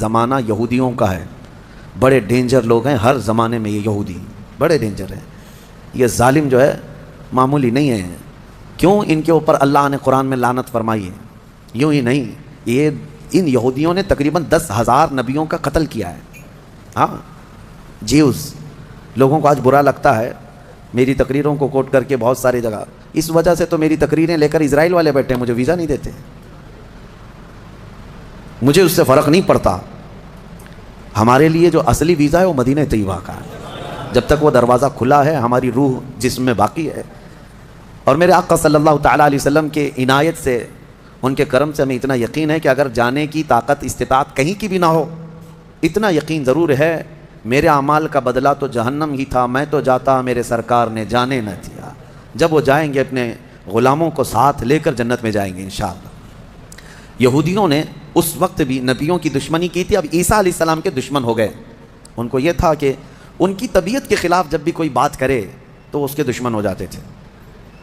زمانہ یہودیوں کا ہے، بڑے ڈینجر لوگ ہیں ہر زمانے میں، یہ یہودی بڑے ڈینجر ہیں، یہ ظالم جو ہے معمولی نہیں ہے۔ کیوں ان کے اوپر اللہ نے قرآن میں لعنت فرمائی ہے؟ یوں ہی نہیں، یہ ان یہودیوں نے تقریباً 10,000 نبیوں کا قتل کیا ہے۔ ہاں جیوز لوگوں کو آج برا لگتا ہے میری تقریروں کو کوٹ کر کے بہت ساری جگہ، اس وجہ سے تو میری تقریریں لے کر اسرائیل والے بیٹھے ہیں، مجھے ویزا نہیں دیتے، مجھے اس سے فرق نہیں پڑتا۔ ہمارے لیے جو اصلی ویزا ہے وہ مدینہ طیبہ کا ہے، جب تک وہ دروازہ کھلا ہے ہماری روح جسم میں باقی ہے۔ اور میرے آقا صلی اللہ تعالیٰ علیہ وسلم کے عنایت سے، ان کے کرم سے ہمیں اتنا یقین ہے کہ اگر جانے کی طاقت استطاعت کہیں کی بھی نہ ہو، اتنا یقین ضرور ہے میرے اعمال کا بدلہ تو جہنم ہی تھا، میں تو جاتا میرے سرکار نے جانے نہ دیا۔ جب وہ جائیں گے اپنے غلاموں کو ساتھ لے کر جنت میں جائیں گے انشاءاللہ۔ یہودیوں نے اس وقت بھی نبیوں کی دشمنی کی تھی، اب عیسیٰ علیہ السلام کے دشمن ہو گئے۔ ان کو یہ تھا کہ ان کی طبیعت کے خلاف جب بھی کوئی بات کرے تو وہ اس کے دشمن ہو جاتے تھے۔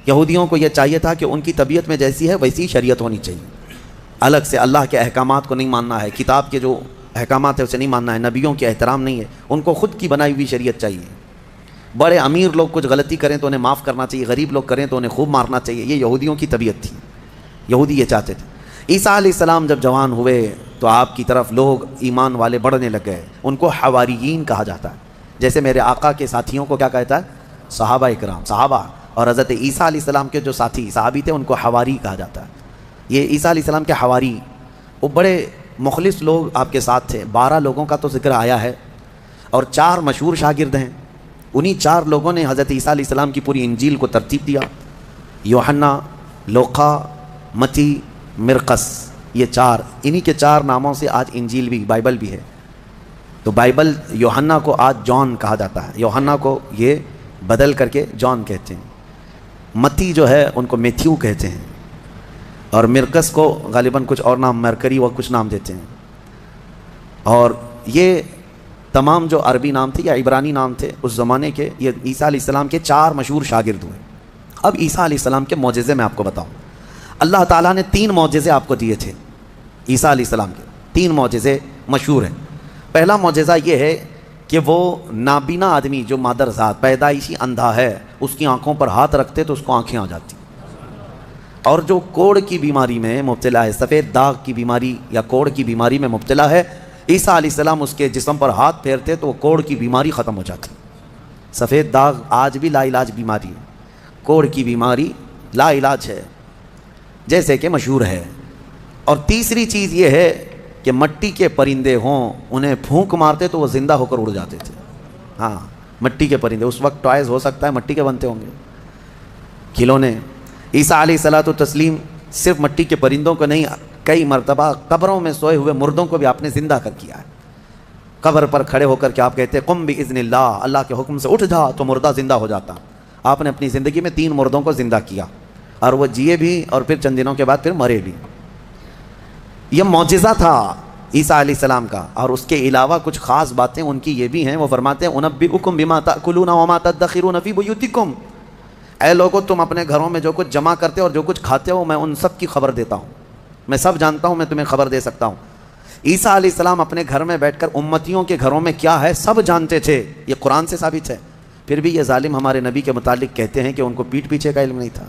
یہودیوں کو یہ چاہیے تھا کہ ان کی طبیعت میں جیسی ہے ویسی شریعت ہونی چاہیے، الگ سے اللہ کے احکامات کو نہیں ماننا ہے، کتاب کے جو احکامات ہے اسے نہیں ماننا ہے، نبیوں کے احترام نہیں ہے، ان کو خود کی بنائی ہوئی شریعت چاہیے۔ بڑے امیر لوگ کچھ غلطی کریں تو انہیں معاف کرنا چاہیے، غریب لوگ کریں تو انہیں خوب مارنا چاہیے، یہ یہودیوں کی طبیعت تھی، یہودی یہ چاہتے تھے۔ عیسیٰ علیہ السلام جب جوان ہوئے تو آپ کی طرف لوگ ایمان والے بڑھنے لگ گئے، ان کو حواریین کہا جاتا ہے، جیسے میرے آقا کے ساتھیوں کو کیا کہتا ہے؟ صحابہ اکرام، صحابہ، اور حضرت عیسیٰ علیہ السلام کے جو ساتھی صحابی تھے ان کو حواری کہا جاتا ہے۔ یہ عیسیٰ علیہ السلام کے حواری، وہ بڑے مخلص لوگ آپ کے ساتھ تھے۔ 12 لوگوں کا تو ذکر آیا ہے اور 4 مشہور شاگرد ہیں، انہی 4 لوگوں نے حضرت عیسیٰ علیہ السلام کی پوری انجیل کو ترتیب دیا۔ یوحنا، لوقا، متی، مرقس، یہ 4، انہی کے 4 ناموں سے آج انجیل بھی، بائبل بھی ہے۔ تو بائبل یوحنا کو آج جان کہا جاتا ہے، یوحنا کو یہ بدل کر کے جان کہتے ہیں۔ متی جو ہے ان کو میتھیو کہتے ہیں، اور مرقس کو غالباً کچھ اور نام، مرکری اور کچھ نام دیتے ہیں۔ اور یہ تمام جو عربی نام تھے یا عبرانی نام تھے اس زمانے کے، یہ عیسیٰ علیہ السلام کے 4 مشہور شاگرد ہوئے۔ اب عیسیٰ علیہ السلام کے معجزے میں آپ کو بتاؤں، اللہ تعالیٰ نے 3 معجزے آپ کو دیے تھے عیسیٰ علیہ السلام کے، 3 معجزے مشہور ہیں۔ پہلا معجزہ یہ ہے کہ وہ نابینا آدمی جو مادر ذات پیدائشی اندھا ہے، اس کی آنکھوں پر ہاتھ رکھتے تو اس کو آنکھیں آ جاتی، اور جو کوڑ کی بیماری میں مبتلا ہے، سفید داغ کی بیماری یا کوڑ کی بیماری میں مبتلا ہے، عیسیٰ علیہ السلام اس کے جسم پر ہاتھ پھیرتے تو وہ کوڑ کی بیماری ختم ہو جاتی۔ سفید داغ آج بھی لا علاج بیماری ہے، کوڑ کی بیماری لا علاج ہے جیسے کہ مشہور ہے۔ اور تیسری چیز یہ ہے کہ مٹی کے پرندے ہوں، انہیں پھونک مارتے تو وہ زندہ ہو کر اڑ جاتے تھے۔ ہاں مٹی کے پرندے، اس وقت ٹوائز ہو سکتا ہے مٹی کے بنتے ہوں گے، کھلونے۔ عیسیٰ علیہ الصلوۃ والتسلیم صرف مٹی کے پرندوں کو نہیں، کئی مرتبہ قبروں میں سوئے ہوئے مردوں کو بھی آپ نے زندہ کر کیا ہے۔ قبر پر کھڑے ہو کر کے آپ کہتے ہیں قم باذن اللہ، اللہ کے حکم سے اٹھ جا، تو مردہ زندہ ہو جاتا۔ آپ نے اپنی زندگی میں 3 مردوں کو زندہ کیا، اور وہ جیے بھی اور پھر چند دنوں کے بعد پھر مرے بھی۔ یہ معجزہ تھا عیسیٰ علیہ السلام کا۔ اور اس کے علاوہ کچھ خاص باتیں ان کی یہ بھی ہیں، وہ فرماتے ہیں انبئکم بما تأکلون وما تدخرون فی بیوتکم، اے لوگو تم اپنے گھروں میں جو کچھ جمع کرتے ہو اور جو کچھ کھاتے ہو میں ان سب کی خبر دیتا ہوں، میں سب جانتا ہوں، میں تمہیں خبر دے سکتا ہوں۔ عیسیٰ علیہ السلام اپنے گھر میں بیٹھ کر امتیوں کے گھروں میں کیا ہے سب جانتے تھے، یہ قرآن سے ثابت ہے۔ پھر بھی یہ ظالم ہمارے نبی کے متعلق کہتے ہیں کہ ان کو پیٹھ پیچھے کا علم نہیں تھا۔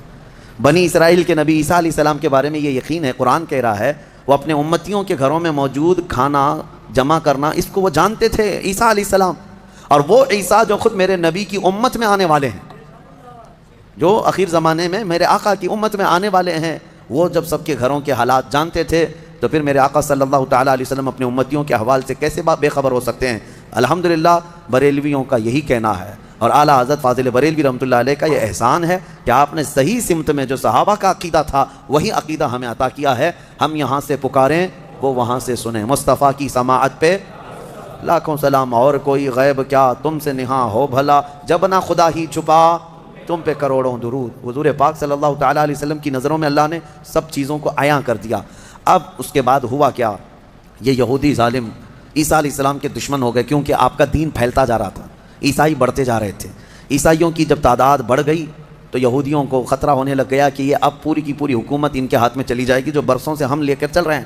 بنی اسرائیل کے نبی عیسیٰ علیہ السلام کے بارے میں یہ یقین ہے، قرآن کہہ رہا ہے وہ اپنے امتیوں کے گھروں میں موجود کھانا جمع کرنا، اس کو وہ جانتے تھے عیسیٰ علیہ السلام۔ اور وہ عیسیٰ جو خود میرے نبی کی امت میں آنے والے ہیں، جو آخر زمانے میں میرے آقا کی امت میں آنے والے ہیں، وہ جب سب کے گھروں کے حالات جانتے تھے تو پھر میرے آقا صلی اللہ تعالیٰ علیہ وسلم اپنے امتیوں کے احوال سے کیسے بے خبر ہو سکتے ہیں؟ الحمدللہ بریلویوں کا یہی کہنا ہے، اور اعلیٰ حضرت فاضل بریلوی رحمۃ اللہ علیہ کا یہ احسان ہے کہ آپ نے صحیح سمت میں جو صحابہ کا عقیدہ تھا وہی عقیدہ ہمیں عطا کیا ہے۔ ہم یہاں سے پکاریں وہ وہاں سے سنیں، مصطفیٰ کی سماعت پہ لاکھوں سلام، اور کوئی غیب کیا تم سے نہاں ہو بھلا، جب نہ خدا ہی چھپا تم پہ کروڑوں درود۔ حضور پاک صلی اللہ تعالیٰ علیہ وسلم کی نظروں میں اللہ نے سب چیزوں کو عیاں کر دیا۔ اب اس کے بعد ہوا کیا؟ یہ یہودی ظالم عیسیٰ علیہ السلام کے دشمن ہو گئے، کیونکہ آپ کا دین پھیلتا جا رہا تھا، عیسائی بڑھتے جا رہے تھے۔ عیسائیوں کی جب تعداد بڑھ گئی تو یہودیوں کو خطرہ ہونے لگ گیا کہ یہ اب پوری کی پوری حکومت ان کے ہاتھ میں چلی جائے گی جو برسوں سے ہم لے کر چل رہے ہیں۔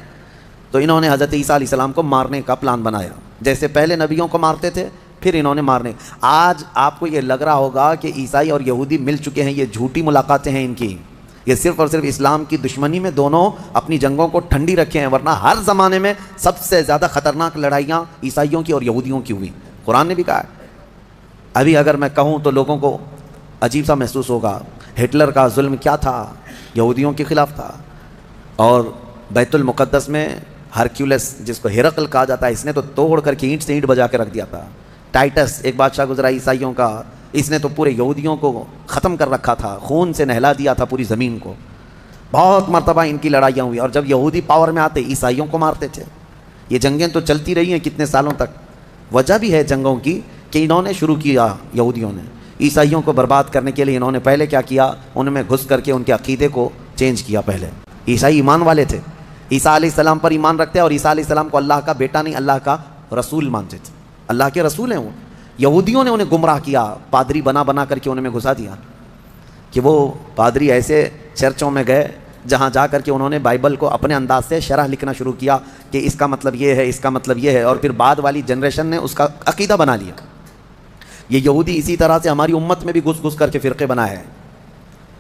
تو تو انہوں نے حضرت عیسیٰ علیہ السلام کو مارنے کا پلان بنایا، جیسے پہلے نبیوں کو مارتے تھے پھر انہوں نے مارنے۔ آج آپ کو یہ لگ رہا ہوگا کہ عیسائی اور یہودی مل چکے ہیں، یہ جھوٹی ملاقاتیں ہیں ان کی، یہ صرف اور صرف اسلام کی دشمنی میں دونوں اپنی جنگوں کو ٹھنڈی رکھے ہیں، ورنہ ہر زمانے میں سب سے زیادہ خطرناک لڑائیاں عیسائیوں کی اور یہودیوں کی ہوئی۔ قرآن نے بھی کہا ہے۔ ابھی اگر میں کہوں تو لوگوں کو عجیب سا محسوس ہوگا، ہٹلر کا ظلم کیا تھا؟ یہودیوں کے خلاف تھا۔ اور بیت المقدس میں ہرکیولس، جس کو ہرقل کہا جاتا ہے، اس نے تو توڑ کر کے اینٹ سے اینٹ بجا کے رکھ دیا تھا۔ ٹائٹس ایک بادشاہ گزرا عیسائیوں کا، اس نے تو پورے یہودیوں کو ختم کر رکھا تھا، خون سے نہلا دیا تھا پوری زمین کو۔ بہت مرتبہ ان کی لڑائیاں ہوئی، اور جب یہودی پاور میں آتے عیسائیوں کو مارتے تھے۔ یہ جنگیں تو چلتی رہی ہیں کتنے سالوں تک۔ وجہ بھی ہے جنگوں کی کہ انہوں نے شروع کیا، یہودیوں نے عیسائیوں کو برباد کرنے کے لیے۔ انہوں نے پہلے کیا کیا؟ ان میں گھس کر کے ان کے عقیدے کو چینج کیا۔ پہلے عیسائی ایمان والے تھے، عیسیٰ علیہ السلام پر ایمان رکھتے، اور عیسیٰ علیہ السلام کو اللہ کا بیٹا نہیں، اللہ کا رسول مانتے تھے، اللہ کے رسول ہیں وہ۔ یہودیوں نے انہیں گمراہ کیا، پادری بنا بنا کر کے انہیں میں گھسا دیا کہ وہ پادری ایسے چرچوں میں گئے جہاں جا کر کے انہوں نے بائبل کو اپنے انداز سے شرح لکھنا شروع کیا کہ اس کا مطلب یہ ہے، اس کا مطلب یہ ہے، اور پھر بعد والی جنریشن نے اس کا عقیدہ بنا لیا۔ یہ یہودی اسی طرح سے ہماری امت میں بھی گھس گھس کر کے فرقے بنائے ہیں۔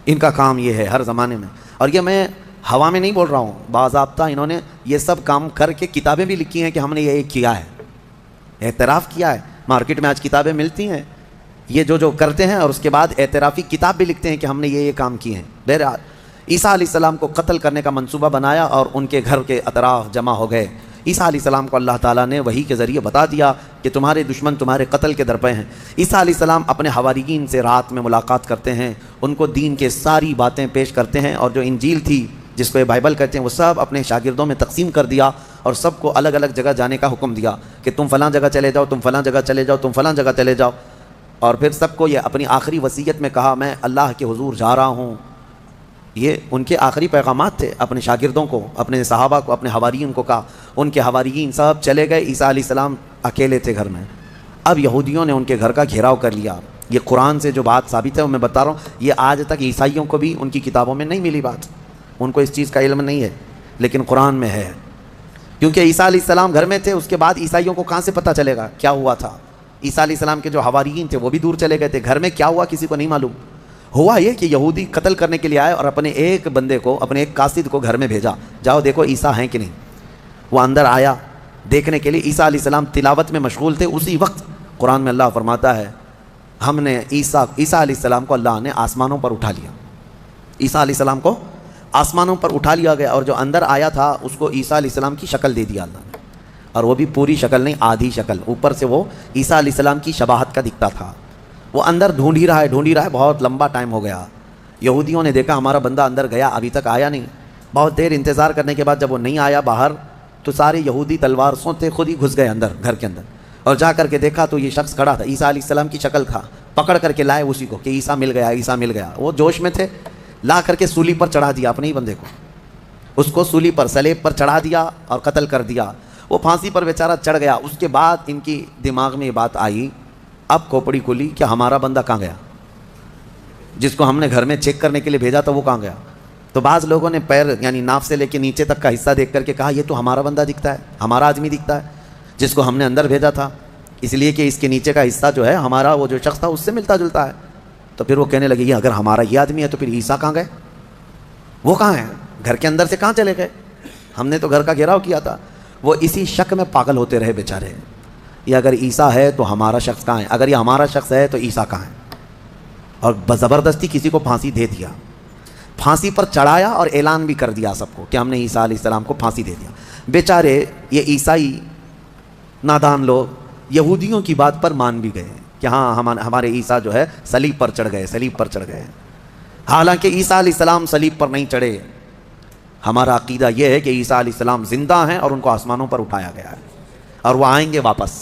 ان کا کام یہ ہے ہر زمانے میں، اور یہ میں ہوا میں نہیں بول رہا ہوں، باضابطہ انہوں نے یہ سب کام کر کے کتابیں بھی لکھی ہیں کہ ہم نے یہ کیا ہے، اعتراف کیا ہے۔ مارکیٹ میں آج کتابیں ملتی ہیں یہ جو کرتے ہیں، اور اس کے بعد اعترافی کتاب بھی لکھتے ہیں کہ ہم نے یہ کام کیے ہیں۔ بہرحال عیسیٰ علیہ السلام کو قتل کرنے کا منصوبہ بنایا، اور ان کے گھر کے اطراف جمع ہو گئے۔ عیسیٰ علیہ السلام کو اللہ تعالیٰ نے وحی کے ذریعے بتا دیا کہ تمہارے دشمن تمہارے قتل کے درپے ہیں۔ عیسیٰ علیہ السلام اپنے حواریین سے رات میں ملاقات کرتے ہیں، ان کو دین کے ساری باتیں پیش کرتے ہیں، اور جو انجیل تھی جس کو یہ بائبل کہتے ہیں وہ سب اپنے شاگردوں میں تقسیم کر دیا، اور سب کو الگ الگ جگہ جانے کا حکم دیا کہ تم فلاں جگہ چلے جاؤ، تم فلاں جگہ چلے جاؤ، تم فلاں جگہ چلے جاؤ۔ اور پھر سب کو یہ اپنی آخری وصیت میں کہا میں اللہ کے حضور جا رہا ہوں۔ یہ ان کے آخری پیغامات تھے اپنے شاگردوں کو، اپنے صحابہ کو، اپنے حواریین کو کہا۔ ان کے حواریین سب چلے گئے، عیسیٰ علیہ السلام اکیلے تھے گھر میں۔ اب یہودیوں نے ان کے گھر کا گھیراؤ کر لیا۔ یہ قرآن سے جو بات ثابت ہے وہ میں بتا رہا ہوں، یہ آج تک عیسائیوں کو بھی ان کی کتابوں میں نہیں ملی بات، ان کو اس چیز کا علم نہیں ہے، لیکن قرآن میں ہے۔ کیونکہ عیسیٰ علیہ السلام گھر میں تھے، اس کے بعد عیسائیوں کو کہاں سے پتہ چلے گا کیا ہوا تھا؟ عیسیٰ علیہ السلام کے جو حواریین تھے وہ بھی دور چلے گئے تھے، گھر میں کیا ہوا کسی کو نہیں معلوم۔ ہوا یہ کہ یہودی قتل کرنے کے لیے آئے، اور اپنے ایک بندے کو، اپنے ایک قاصد کو گھر میں بھیجا، جاؤ دیکھو عیسیٰ ہیں کہ نہیں۔ وہ اندر آیا دیکھنے کے لیے، عیسیٰ علیہ السلام تلاوت میں مشغول تھے۔ اسی وقت قرآن میں اللہ فرماتا ہے ہم نے عیسیٰ علیہ السلام کو اللہ نے آسمانوں پر اٹھا لیا۔ عیسیٰ علیہ السلام کو آسمانوں پر اٹھا لیا گیا، اور جو اندر آیا تھا اس کو عیسیٰ علیہ السلام کی شکل دے دیا اللہ نے، اور وہ بھی پوری شکل نہیں، آدھی شکل، اوپر سے وہ عیسیٰ علیہ السلام کی شباہت کا دکھتا تھا۔ وہ اندر ڈھونڈ ہی رہا ہے، بہت لمبا ٹائم ہو گیا۔ یہودیوں نے دیکھا ہمارا بندہ اندر گیا، ابھی تک آیا نہیں۔ بہت دیر انتظار کرنے کے بعد جب وہ نہیں آیا باہر، تو سارے یہودی تلوار سوتے خود ہی گھس گئے اندر، گھر کے اندر، اور جا کر کے دیکھا تو یہ شخص کھڑا تھا، عیسیٰ علیہ السلام کی شکل تھا۔ پکڑ کر کے لائے اسی کو کہ عیسیٰ مل گیا، عیسیٰ مل گیا۔ وہ جوش میں تھے، لا کر کے سولی پر چڑھا دیا اپنے ہی بندے کو، اس کو سولی پر، سلیب پر چڑھا دیا اور قتل کر دیا۔ وہ پھانسی پر بیچارہ چڑھ گیا۔ اس کے بعد ان کی دماغ میں یہ بات آئی، اب کھوپڑی کھلی کہ ہمارا بندہ کہاں گیا، جس کو ہم نے گھر میں چیک کرنے کے لیے بھیجا تھا وہ کہاں گیا؟ تو بعض لوگوں نے پیر یعنی ناف سے لے کے نیچے تک کا حصہ دیکھ کر کے کہا یہ تو ہمارا بندہ دکھتا ہے، ہمارا آدمی دکھتا ہے جس کو ہم نے اندر بھیجا تھا، اس لیے کہ اس کے نیچے کا حصہ جو ہے ہمارا وہ جو شخص تھا اس سے ملتا جلتا ہے۔ تو پھر وہ کہنے لگے یہ اگر ہمارا یہ آدمی ہے تو پھر عیسیٰ کہاں گئے؟ وہ کہاں ہیں؟ گھر کے اندر سے کہاں چلے گئے؟ ہم نے تو گھر کا گھیراؤ کیا تھا۔ وہ اسی شک میں پاگل ہوتے رہے بیچارے، یہ اگر عیسیٰ ہے تو ہمارا شخص کہاں ہے، اگر یہ ہمارا شخص ہے تو عیسیٰ کہاں ہے؟ اور زبردستی کسی کو پھانسی دے دیا، پھانسی پر چڑھایا اور اعلان بھی کر دیا سب کو کہ ہم نے عیسیٰ علیہ السلام کو پھانسی دے دیا۔ بیچارے یہ عیسائی نادان لوگ یہودیوں کی بات پر مان بھی گئے کہ ہاں ہمارے عیسیٰ جو ہے صلیب پر چڑھ گئے، صلیب پر چڑھ گئے۔ حالانکہ عیسیٰ علیہ السلام صلیب پر نہیں چڑھے۔ ہمارا عقیدہ یہ ہے کہ عیسیٰ علیہ السلام زندہ ہیں اور ان کو آسمانوں پر اٹھایا گیا ہے، اور وہ آئیں گے واپس۔